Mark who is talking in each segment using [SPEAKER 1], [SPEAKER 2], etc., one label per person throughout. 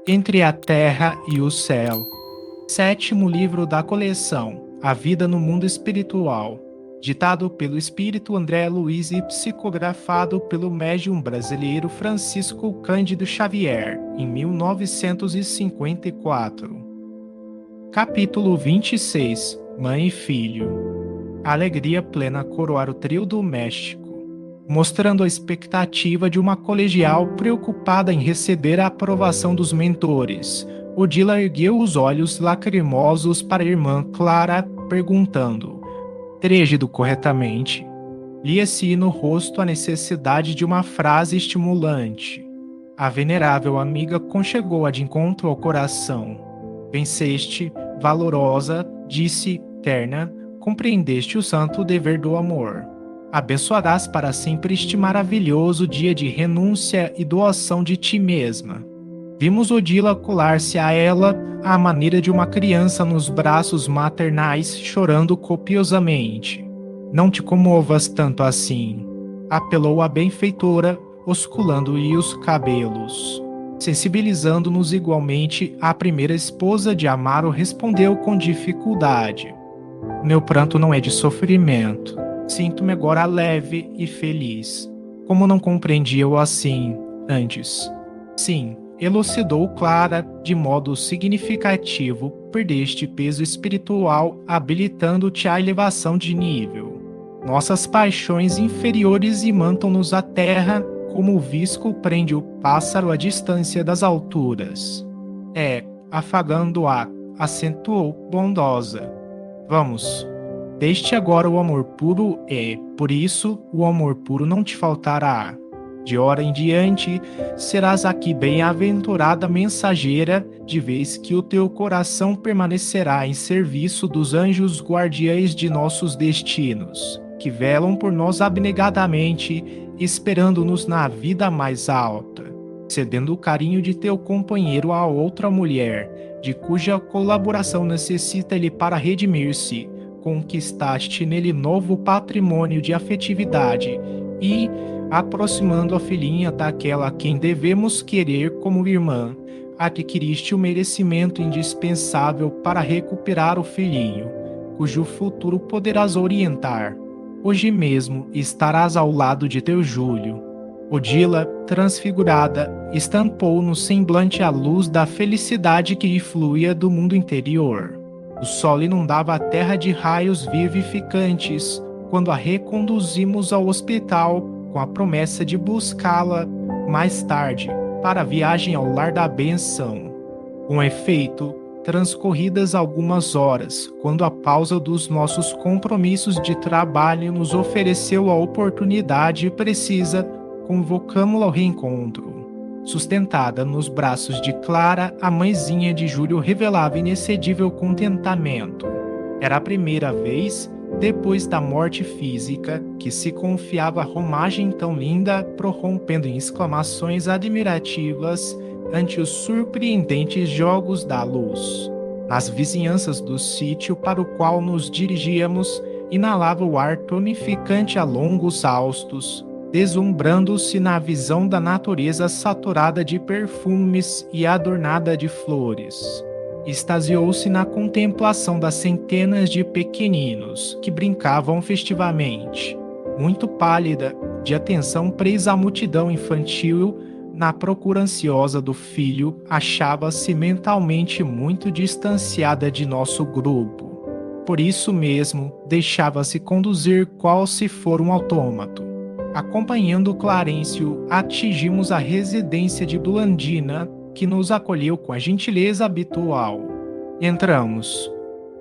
[SPEAKER 1] Entre a Terra e o Céu. Sétimo livro da coleção, A Vida no Mundo Espiritual. Ditado pelo espírito André Luiz e psicografado pelo médium brasileiro Francisco Cândido Xavier, em 1954. Capítulo 26. Mãe e Filho. A alegria plena coroar o trio doméstico, mostrando a expectativa de uma colegial preocupada em receber a aprovação dos mentores. Odila ergueu os olhos lacrimosos para a irmã Clara, perguntando: "Tregido corretamente?" Lia-se no rosto a necessidade de uma frase estimulante. A venerável amiga conchegou-a de encontro ao coração. "Venceste, valorosa", disse, terna, "compreendeste o santo dever do amor. Abençoarás para sempre este maravilhoso dia de renúncia e doação de ti mesma." Vimos Odila colar-se a ela à maneira de uma criança nos braços maternais, chorando copiosamente. "Não te comovas tanto assim", apelou a benfeitora, osculando-lhe os cabelos. Sensibilizando-nos igualmente, a primeira esposa de Amaro respondeu com dificuldade: "Meu pranto não é de sofrimento. Sinto-me agora leve e feliz. Como não compreendia-o assim antes?" "Sim", elucidou Clara de modo significativo, "perdeste peso espiritual, habilitando-te à elevação de nível. Nossas paixões inferiores imantam-nos à terra, como o visco prende o pássaro à distância das alturas." Afagando-a, acentuou bondosa: "Vamos. Deste agora o amor puro e, por isso, o amor puro não te faltará. De hora em diante, serás aqui bem-aventurada mensageira, de vez que o teu coração permanecerá em serviço dos anjos guardiães de nossos destinos, que velam por nós abnegadamente, esperando-nos na vida mais alta, cedendo o carinho de teu companheiro a outra mulher, de cuja colaboração necessita ele para redimir-se. Conquistaste nele novo patrimônio de afetividade e, aproximando a filhinha daquela a quem devemos querer como irmã, adquiriste o merecimento indispensável para recuperar o filhinho, cujo futuro poderás orientar. Hoje mesmo estarás ao lado de teu Júlio." Odila, transfigurada, estampou no semblante a luz da felicidade que lhe fluía do mundo interior. O sol inundava a terra de raios vivificantes quando a reconduzimos ao hospital com a promessa de buscá-la mais tarde para a viagem ao lar da benção. Com efeito, transcorridas algumas horas, quando a pausa dos nossos compromissos de trabalho nos ofereceu a oportunidade precisa, convocamo-la ao reencontro. Sustentada nos braços de Clara, a mãezinha de Júlio revelava inexcedível contentamento. Era a primeira vez, depois da morte física, que se confiava a romagem tão linda, prorrompendo em exclamações admirativas ante os surpreendentes jogos da luz. Nas vizinhanças do sítio para o qual nos dirigíamos, inalava o ar tonificante a longos haustos, deslumbrando-se na visão da natureza saturada de perfumes e adornada de flores. Extasiou-se na contemplação das centenas de pequeninos que brincavam festivamente. Muito pálida, de atenção presa à multidão infantil, na procura ansiosa do filho, achava-se mentalmente muito distanciada de nosso grupo. Por isso mesmo, deixava-se conduzir qual se for um autômato. Acompanhando Clarencio, atingimos a residência de Blandina, que nos acolheu com a gentileza habitual. Entramos.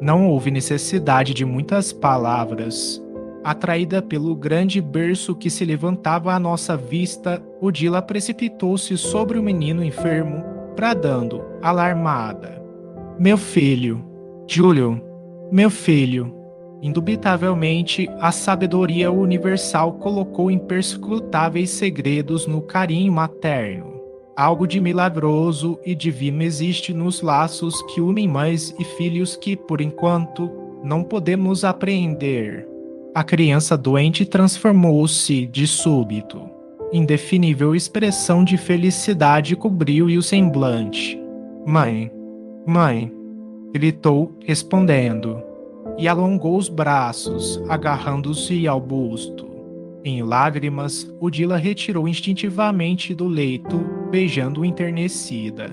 [SPEAKER 1] Não houve necessidade de muitas palavras. Atraída pelo grande berço que se levantava à nossa vista, Odila precipitou-se sobre o menino enfermo, bradando, alarmada: "Meu filho, Júlio, meu filho." Indubitavelmente, a sabedoria universal colocou imperscrutáveis segredos no carinho materno. Algo de milagroso e divino existe nos laços que unem mães e filhos que, por enquanto, não podemos apreender. A criança doente transformou-se de súbito. Indefinível expressão de felicidade cobriu-lhe o semblante. Mãe, mãe, gritou, respondendo, e alongou os braços, agarrando-se ao busto. Em lágrimas, Odila retirou instintivamente do leito, beijando-o enternecida.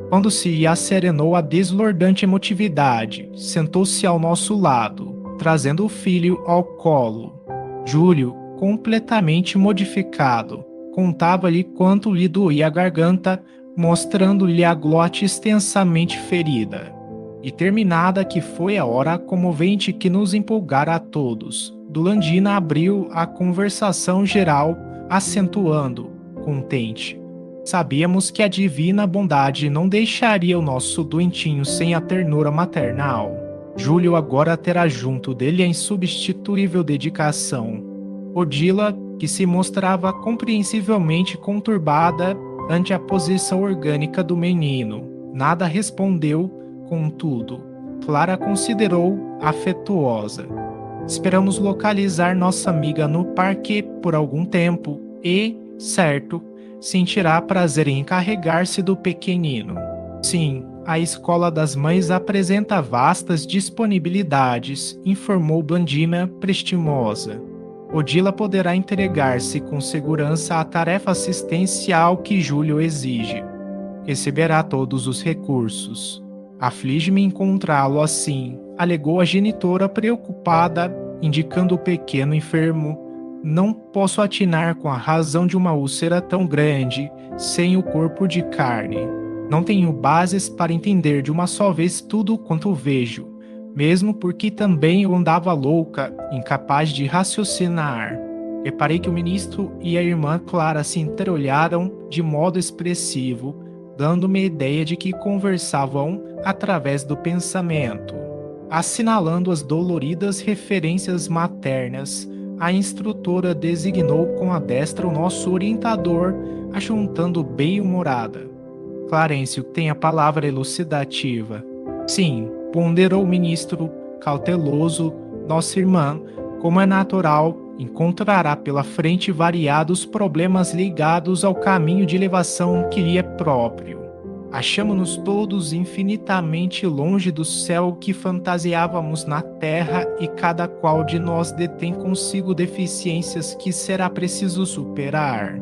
[SPEAKER 1] Quando se acerenou a deslordante emotividade, sentou-se ao nosso lado, trazendo o filho ao colo. Júlio, completamente modificado, contava-lhe quanto lhe doía a garganta, mostrando-lhe a glote extensamente ferida. E terminada que foi a hora comovente que nos empolgara a todos, Dulandina abriu a conversação geral, acentuando, contente. Sabíamos que a divina bondade não deixaria o nosso doentinho sem a ternura maternal. Júlio agora terá junto dele a insubstituível dedicação. Odila, que se mostrava compreensivelmente conturbada ante a posição orgânica do menino, nada respondeu, contudo. Clara considerou afetuosa. Esperamos localizar nossa amiga no parque por algum tempo e, certo, sentirá prazer em encarregar-se do pequenino. Sim, a Escola das Mães apresenta vastas disponibilidades, informou Blandina prestimosa. Odila poderá entregar-se com segurança à tarefa assistencial que Júlio exige. Receberá todos os recursos. Aflige-me encontrá-lo assim, alegou a genitora preocupada, indicando o pequeno enfermo. Não posso atinar com a razão de uma úlcera tão grande, sem o corpo de carne. Não tenho bases para entender de uma só vez tudo quanto vejo, mesmo porque também eu andava louca, incapaz de raciocinar. Reparei que o ministro e a irmã Clara se entreolharam de modo expressivo, dando-me a ideia de que conversavam através do pensamento. Assinalando as doloridas referências maternas, a instrutora designou com a destra o nosso orientador, ajuntando bem-humorada. Clarencio tem a palavra elucidativa. Sim, ponderou o ministro, cauteloso, nossa irmã, como é natural, encontrará pela frente variados problemas ligados ao caminho de elevação que lhe é próprio. Achamo-nos todos infinitamente longe do céu que fantasiávamos na terra e cada qual de nós detém consigo deficiências que será preciso superar.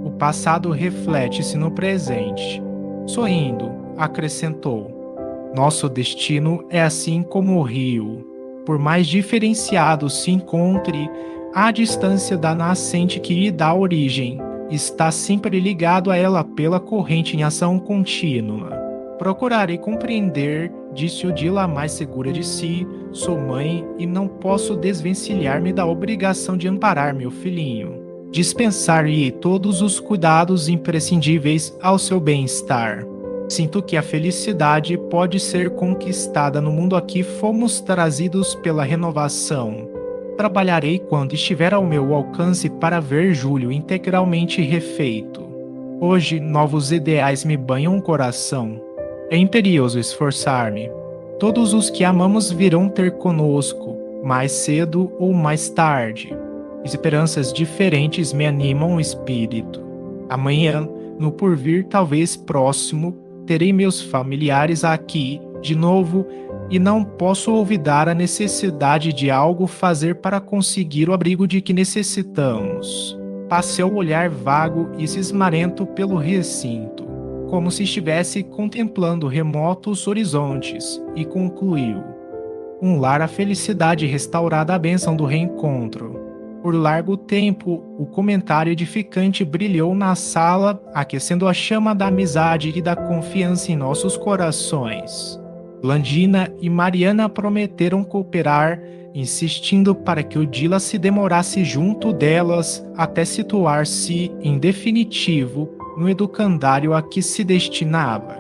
[SPEAKER 1] O passado reflete-se no presente. Sorrindo, acrescentou: nosso destino é assim como o rio. Por mais diferenciado se encontre, a distância da nascente que lhe dá origem está sempre ligado a ela pela corrente em ação contínua. Procurarei compreender, disse Odila mais segura de si, sou mãe e não posso desvencilhar-me da obrigação de amparar meu filhinho. Dispensar-lhe todos os cuidados imprescindíveis ao seu bem-estar. Sinto que a felicidade pode ser conquistada no mundo a que fomos trazidos pela renovação. Trabalharei quando estiver ao meu alcance para ver Júlio integralmente refeito. Hoje, novos ideais me banham o coração. É imperioso esforçar-me. Todos os que amamos virão ter conosco, mais cedo ou mais tarde. Esperanças diferentes me animam o espírito. Amanhã, no porvir talvez próximo, terei meus familiares aqui, de novo, e não posso olvidar a necessidade de algo fazer para conseguir o abrigo de que necessitamos. Passei o olhar vago e cismarento pelo recinto, como se estivesse contemplando remotos horizontes, e concluiu: um lar à felicidade restaurada à bênção do reencontro. Por largo tempo, o comentário edificante brilhou na sala, aquecendo a chama da amizade e da confiança em nossos corações. Blandina e Mariana prometeram cooperar, insistindo para que Odila se demorasse junto delas até situar-se, em definitivo, no educandário a que se destinava.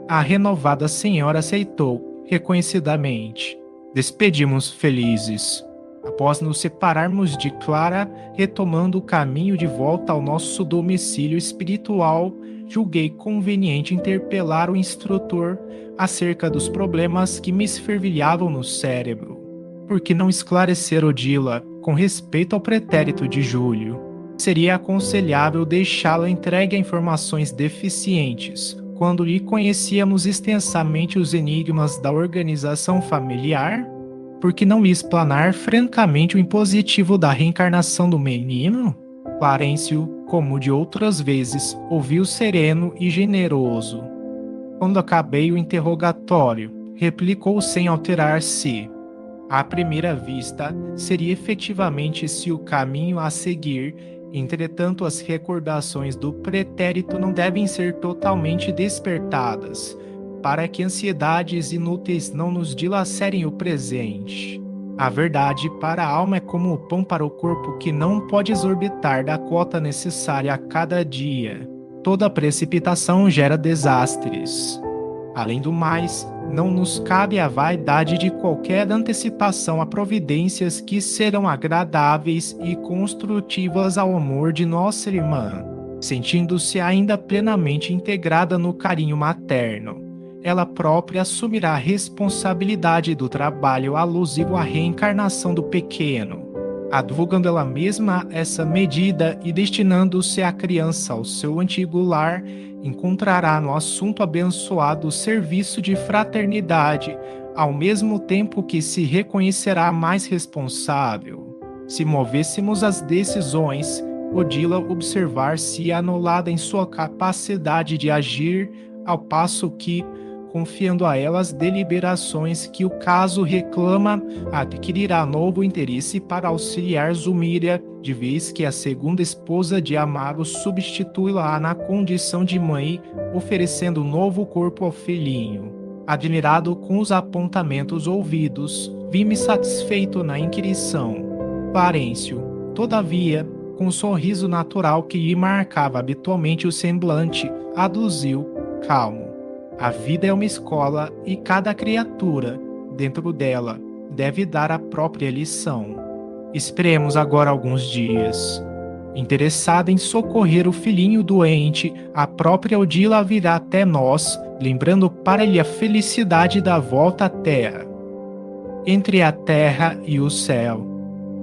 [SPEAKER 1] A renovada senhora aceitou, reconhecidamente. Despedimos felizes. Após nos separarmos de Clara, retomando o caminho de volta ao nosso domicílio espiritual, julguei conveniente interpelar o instrutor acerca dos problemas que me esfervilhavam no cérebro. Por que não esclarecer Odila com respeito ao pretérito de Júlio? Seria aconselhável deixá-la entregue a informações deficientes, quando lhe conhecíamos extensamente os enigmas da organização familiar? Por que não lhe explanar francamente o impositivo da reencarnação do menino? Clarencio, como de outras vezes, ouviu sereno e generoso. Quando acabei o interrogatório, replicou sem alterar-se. À primeira vista, seria efetivamente esse o caminho a seguir. Entretanto, as recordações do pretérito não devem ser totalmente despertadas, para que ansiedades inúteis não nos dilacerem o presente. A verdade para a alma é como o pão para o corpo, que não pode exorbitar da cota necessária a cada dia. Toda precipitação gera desastres. Além do mais, não nos cabe a vaidade de qualquer antecipação a providências que serão agradáveis e construtivas ao amor de nossa irmã, sentindo-se ainda plenamente integrada no carinho materno. Ela própria assumirá a responsabilidade do trabalho alusivo à reencarnação do pequeno, advogando ela mesma essa medida e destinando-se a criança ao seu antigo lar, encontrará no assunto abençoado o serviço de fraternidade, ao mesmo tempo que se reconhecerá mais responsável. Se movêssemos as decisões, Odila observar-se anulada em sua capacidade de agir, ao passo que, confiando a ela as deliberações que o caso reclama, adquirirá novo interesse para auxiliar Zulmira, de vez que a segunda esposa de Amaro substitui-la na condição de mãe, oferecendo um novo corpo ao filhinho. Admirado com os apontamentos ouvidos, vi-me satisfeito na inquirição. Clarencio, todavia, com o sorriso natural que lhe marcava habitualmente o semblante, aduziu, calmo: a vida é uma escola e cada criatura, dentro dela, deve dar a própria lição. Esperemos agora alguns dias. Interessada em socorrer o filhinho doente, a própria Odila virá até nós, lembrando para ele a felicidade da volta à terra. Entre a terra e o céu.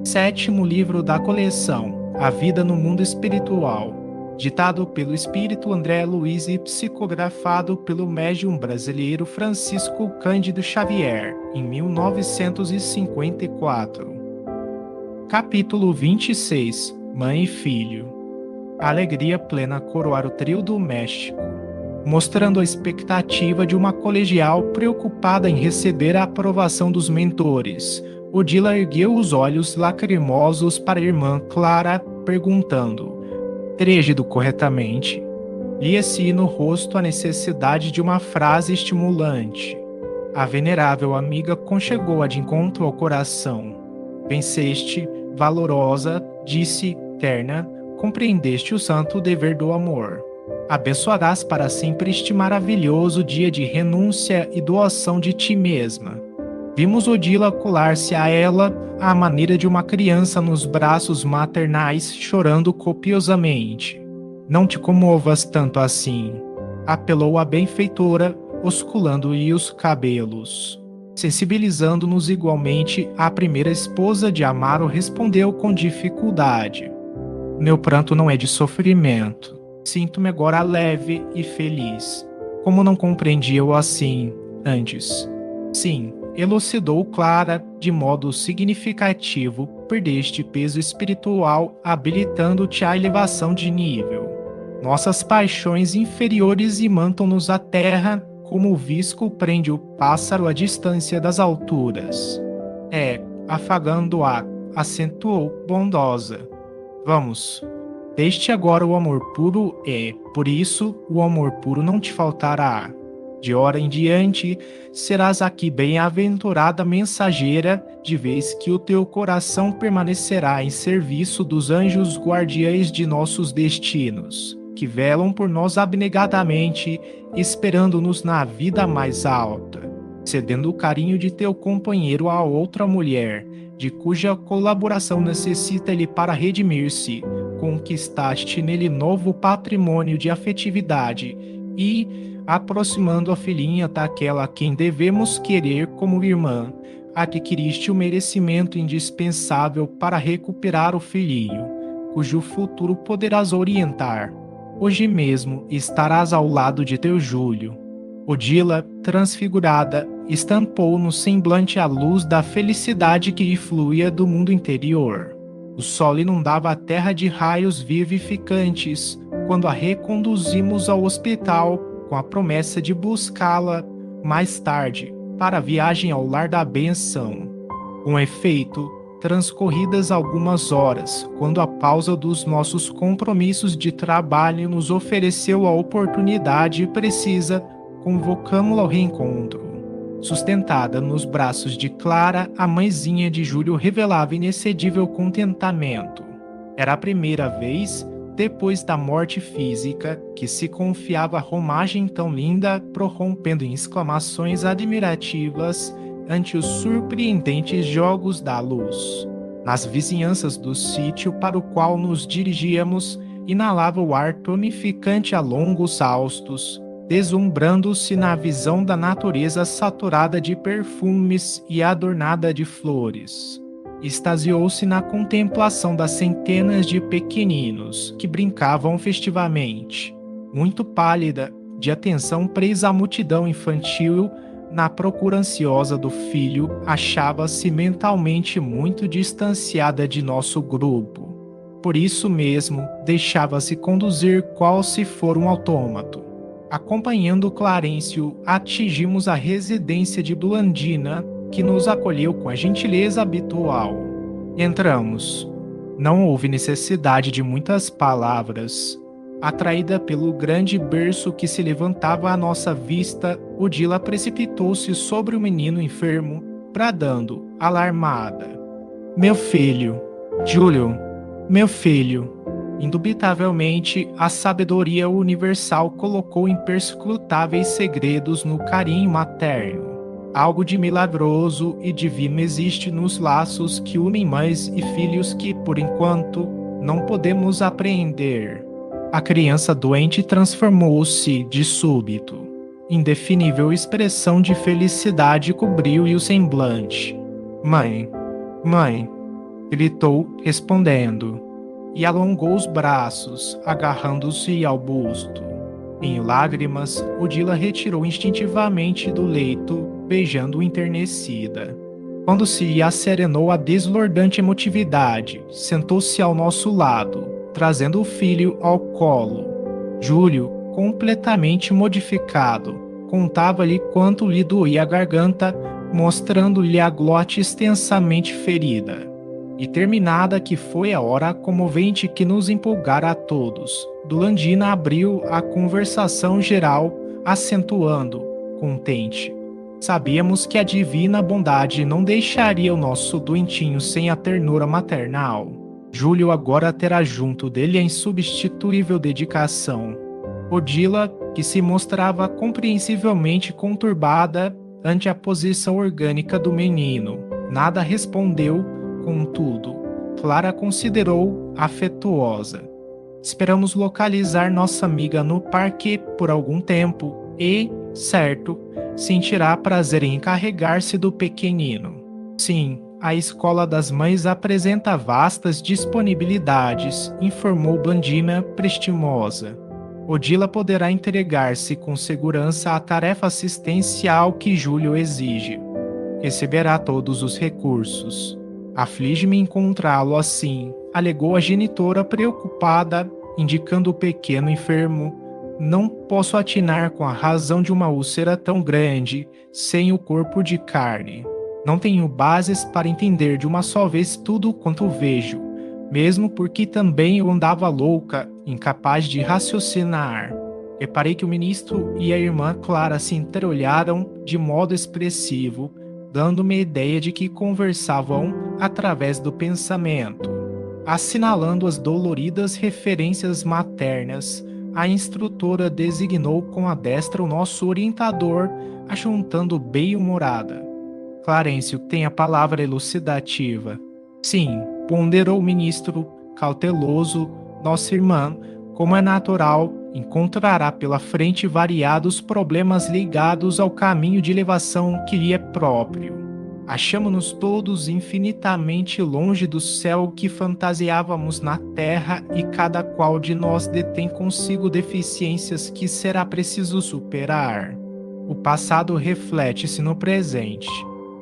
[SPEAKER 1] 7º livro da coleção, A Vida no Mundo Espiritual. Ditado pelo espírito André Luiz e psicografado pelo médium brasileiro Francisco Cândido Xavier, em 1954. Capítulo 26. Mãe e Filho. A alegria plena coroar o trio do México, mostrando a expectativa de uma colegial preocupada em receber a aprovação dos mentores. Odila ergueu os olhos lacrimosos para a irmã Clara, perguntando: trígido corretamente. Lia-se no rosto a necessidade de uma frase estimulante. A venerável amiga conchegou-a de encontro ao coração. Venceste, valorosa, disse, terna, compreendeste o santo dever do amor. Abençoarás para sempre este maravilhoso dia de renúncia e doação de ti mesma. Vimos Odila colar-se a ela à maneira de uma criança nos braços maternais, chorando copiosamente. Não te comovas tanto assim, apelou a benfeitora, osculando-lhe os cabelos. Sensibilizando-nos igualmente, a primeira esposa de Amaro respondeu com dificuldade: meu pranto não é de sofrimento. Sinto-me agora leve e feliz. Como não compreendia-o assim antes? Sim, elucidou Clara, de modo significativo, perdeste peso espiritual, habilitando-te à elevação de nível. Nossas paixões inferiores imantam-nos à terra, como o visco prende o pássaro à distância das alturas. Afagando-a, acentuou bondosa. Vamos, deixe agora o amor puro e, por isso, o amor puro não te faltará. De hora em diante, serás aqui bem-aventurada mensageira, de vez que o teu coração permanecerá em serviço dos anjos guardiães de nossos destinos, que velam por nós abnegadamente, esperando-nos na vida mais alta, cedendo o carinho de teu companheiro a outra mulher, de cuja colaboração necessita ele para redimir-se. Conquistaste nele novo patrimônio de afetividade e, aproximando a filhinha daquela a quem devemos querer como irmã, adquiriste o merecimento indispensável para recuperar o filhinho, cujo futuro poderás orientar. Hoje mesmo estarás ao lado de teu Júlio. Odila, transfigurada, estampou no semblante a luz da felicidade que lhe fluía do mundo interior. O sol inundava a terra de raios vivificantes quando a reconduzimos ao hospital com a promessa de buscá-la mais tarde para a viagem ao lar da benção. Com efeito, transcorridas algumas horas, quando a pausa dos nossos compromissos de trabalho nos ofereceu a oportunidade precisa, convocamo-la ao reencontro. Sustentada nos braços de Clara, a mãezinha de Júlio revelava inexcedível contentamento. Era a primeira vez, depois da morte física, que se confiava a romagem tão linda, prorrompendo em exclamações admirativas ante os surpreendentes jogos da luz. Nas vizinhanças do sítio para o qual nos dirigíamos, inalava o ar tonificante a longos haustos, deslumbrando-se na visão da natureza saturada de perfumes e adornada de flores. Extasiou-se na contemplação das centenas de pequeninos que brincavam festivamente. Muito pálida, de atenção presa à multidão infantil, na procura ansiosa do filho, achava-se mentalmente muito distanciada de nosso grupo. Por isso mesmo, deixava-se conduzir qual se for um autômato. Acompanhando Clarencio, atingimos a residência de Blandina, que nos acolheu com a gentileza habitual. Entramos. Não houve necessidade de muitas palavras. Atraída pelo grande berço que se levantava à nossa vista, Odila precipitou-se sobre o menino enfermo, bradando, alarmada: "Meu filho! Júlio! Meu filho!" Indubitavelmente, a sabedoria universal colocou imperscrutáveis segredos no carinho materno. Algo de milagroso e divino existe nos laços que unem mães e filhos que, por enquanto, não podemos apreender. A criança doente transformou-se de súbito. Indefinível expressão de felicidade cobriu-lhe o semblante. "Mãe, mãe!" gritou, respondendo, e alongou os braços, agarrando-se ao busto. Em lágrimas, Odila retirou instintivamente do leito, beijando-o enternecida. Quando se asserenou a deslordante emotividade, sentou-se ao nosso lado, trazendo o filho ao colo. Júlio, completamente modificado, contava-lhe quanto lhe doía a garganta, mostrando-lhe a glote extensamente ferida. E terminada que foi a hora comovente que nos empolgara a todos, Blandina abriu a conversação geral, acentuando, contente: "Sabíamos que a divina bondade não deixaria o nosso doentinho sem a ternura maternal. Júlio agora terá junto dele a insubstituível dedicação." Odila, que se mostrava compreensivelmente conturbada ante a posição orgânica do menino, nada respondeu, contudo, Clara considerou afetuosa: "Esperamos localizar nossa amiga no parque por algum tempo e, certo, sentirá prazer em encarregar-se do pequenino. Sim, a Escola das Mães apresenta vastas disponibilidades", informou Blandina prestimosa. "Odila poderá entregar-se com segurança à tarefa assistencial que Júlio exige. Receberá todos os recursos. Aflige-me encontrá-lo assim", alegou a genitora preocupada, indicando o pequeno enfermo. "Não posso atinar com a razão de uma úlcera tão grande, sem o corpo de carne. Não tenho bases para entender de uma só vez tudo quanto vejo, mesmo porque também eu andava louca, incapaz de raciocinar." Reparei que o ministro e a irmã Clara se entreolharam de modo expressivo, dando-me a ideia de que conversavam através do pensamento. Assinalando as doloridas referências maternas, a instrutora designou com a destra o nosso orientador, ajuntando bem-humorada: "Clarencio tem a palavra elucidativa." "Sim", ponderou o ministro, cauteloso, "nossa irmã, como é natural, encontrará pela frente variados problemas ligados ao caminho de elevação que lhe é próprio. Achamo-nos todos infinitamente longe do céu que fantasiávamos na terra, e cada qual de nós detém consigo deficiências que será preciso superar. O passado reflete-se no presente.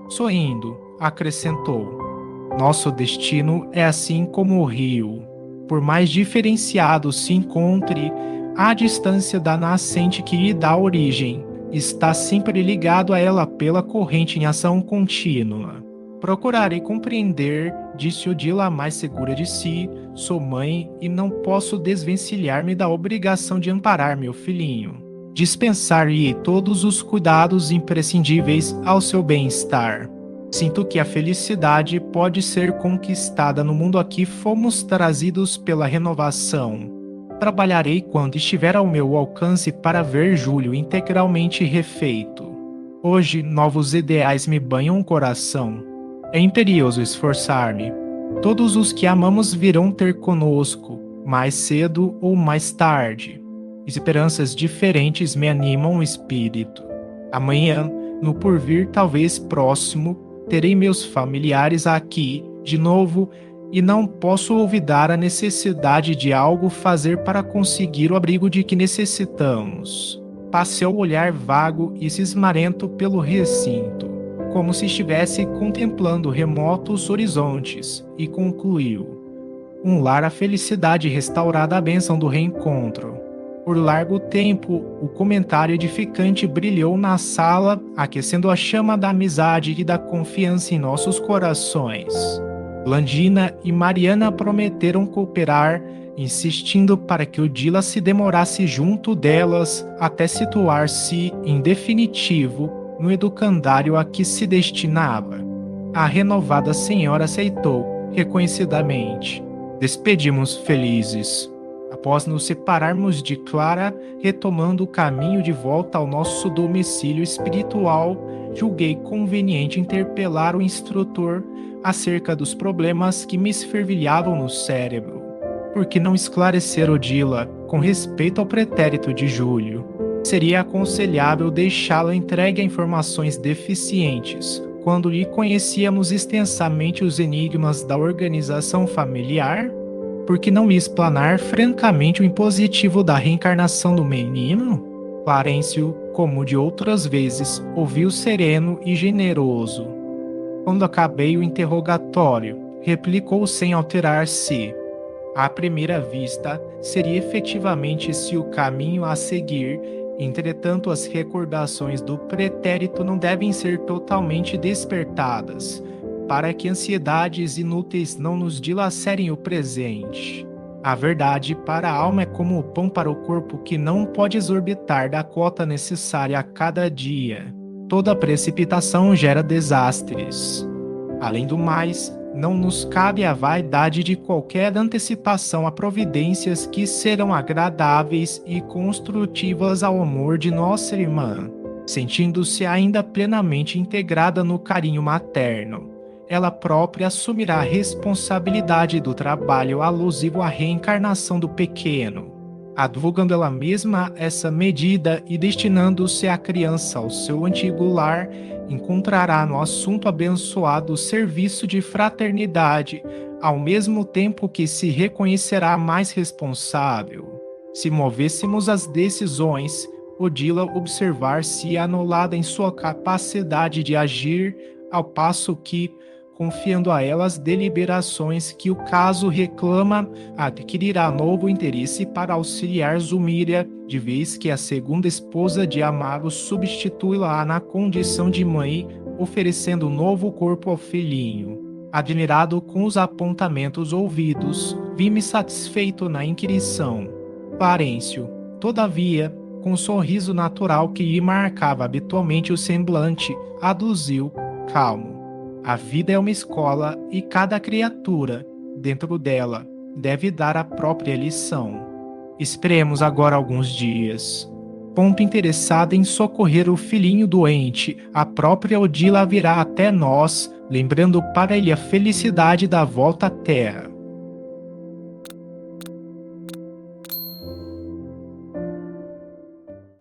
[SPEAKER 1] Sorrindo, acrescentou: nosso destino é assim como o rio. Por mais diferenciado se encontre, à distância da nascente que lhe dá origem, está sempre ligado a ela pela corrente em ação contínua. Procurarei compreender, disse Odila mais segura de si. Sou mãe e não posso desvencilhar-me da obrigação de amparar meu filhinho. Dispensar-lhe todos os cuidados imprescindíveis ao seu bem-estar. Sinto que a felicidade pode ser conquistada no mundo a que fomos trazidos pela renovação. Trabalharei quando estiver ao meu alcance para ver Júlio integralmente refeito. Hoje, novos ideais me banham o coração. É imperioso esforçar-me. Todos os que amamos virão ter conosco, mais cedo ou mais tarde. Esperanças diferentes me animam o espírito. Amanhã, no porvir talvez próximo, terei meus familiares aqui, de novo, e não posso olvidar a necessidade de algo fazer para conseguir o abrigo de que necessitamos. Passei o olhar vago e cismarento pelo recinto, como se estivesse contemplando remotos horizontes, e concluiu: um lar à felicidade restaurada à bênção do reencontro. Por largo tempo, o comentário edificante brilhou na sala, aquecendo a chama da amizade e da confiança em nossos corações. Blandina e Mariana prometeram cooperar, insistindo para que Odila se demorasse junto delas até situar-se, em definitivo, no educandário a que se destinava. A renovada senhora aceitou, reconhecidamente. Despedimos felizes. Após nos separarmos de Clara, retomando o caminho de volta ao nosso domicílio espiritual, julguei conveniente interpelar o instrutor acerca dos problemas que me esfervilhavam no cérebro. Por que não esclarecer Odila com respeito ao pretérito de Júlio? Seria aconselhável deixá-la entregue a informações deficientes, quando lhe conhecíamos extensamente os enigmas da organização familiar? Por que não lhe explanar francamente o impositivo da reencarnação do menino? Clarencio, como de outras vezes, ouviu sereno e generoso. Quando acabei o interrogatório, replicou sem alterar-se: à primeira vista, seria efetivamente esse o caminho a seguir. Entretanto, as recordações do pretérito não devem ser totalmente despertadas, para que ansiedades inúteis não nos dilacerem o presente. A verdade para a alma é como o pão para o corpo, que não pode exorbitar da cota necessária a cada dia. Toda precipitação gera desastres. Além do mais, não nos cabe a vaidade de qualquer antecipação a providências que serão agradáveis e construtivas ao amor de nossa irmã, sentindo-se ainda plenamente integrada no carinho materno. Ela própria assumirá a responsabilidade do trabalho alusivo à reencarnação do pequeno, advogando ela mesma essa medida e destinando-se a criança ao seu antigo lar, encontrará no assunto abençoado o serviço de fraternidade, ao mesmo tempo que se reconhecerá mais responsável. Se movêssemos as decisões, Odila observar-se anulada em sua capacidade de agir, ao passo que, confiando a ela as deliberações que o caso reclama, adquirirá novo interesse para auxiliar Zulmília, de vez que a segunda esposa de Amaro substitui-la na condição de mãe, oferecendo um novo corpo ao filhinho. Admirado com os apontamentos ouvidos, vi-me satisfeito na inquirição. Clarencio, todavia, com o sorriso natural que lhe marcava habitualmente o semblante, aduziu, calmo: a vida é uma escola e cada criatura, dentro dela, deve dar a própria lição. Esperemos agora alguns dias. Ponto interessada em socorrer o filhinho doente, a própria Odila virá até nós, lembrando para ele a felicidade da volta à terra.